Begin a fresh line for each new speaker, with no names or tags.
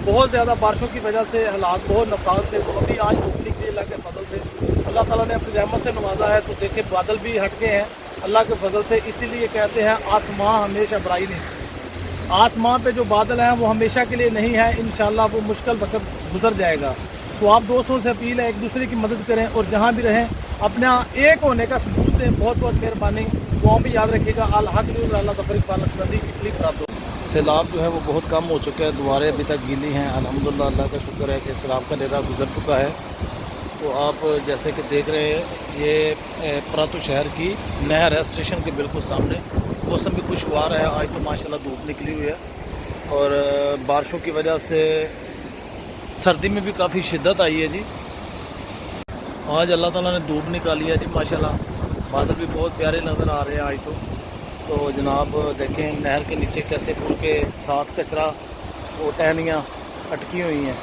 बहुत ज़्यादा बारिशों की वजह से हालात बहुत नासाज थे, तो अभी आज धूप निकली अल्लाह के फजल से। अल्लाह ताला ने अपनी रहमत से नवाजा है, तो देखे बादल भी हट गए हैं अल्लाह के फजल से। इसीलिए कहते हैं आसमां हमेशा बराई नहीं से, आसमां पे जो बादल हैं वो हमेशा के लिए नहीं है, इंशाअल्लाह वो मुश्किल वक्त गुजर जाएगा। तो आप दोस्तों से अपील है, एक दूसरे की मदद करें और जहाँ भी रहें अपना एक होने का सबूत दें। बहुत बहुत मेहरबानी। वो भी याद रखिएगा। अल हक अल्लाह तफरीक पालकबंदी इटली प्राप्त। सैलाब जो है वो बहुत कम हो चुका है, दुआरें अभी तक गीली हैं। अल्हम्दुलिल्लाह अल्लाह का शुक्र है कि सैलाब का डेरा गुजर चुका है। तो आप जैसे कि देख रहे हैं ये परातू शहर की नहर है, स्टेशन के बिल्कुल सामने। मौसम भी खुशगवार है, आज तो माशाल्लाह धूप निकली हुई है और बारिशों की वजह से सर्दी में भी काफ़ी शिद्दत आई है जी। आज अल्लाह ताला ने धूप निकाली है जी माशाल्लाह। बादल भी बहुत प्यारे नज़र आ रहे हैं आज तो जनाब देखें नहर के नीचे कैसे पुल के साथ कचरा वो टहनियाँ अटकी हुई हैं।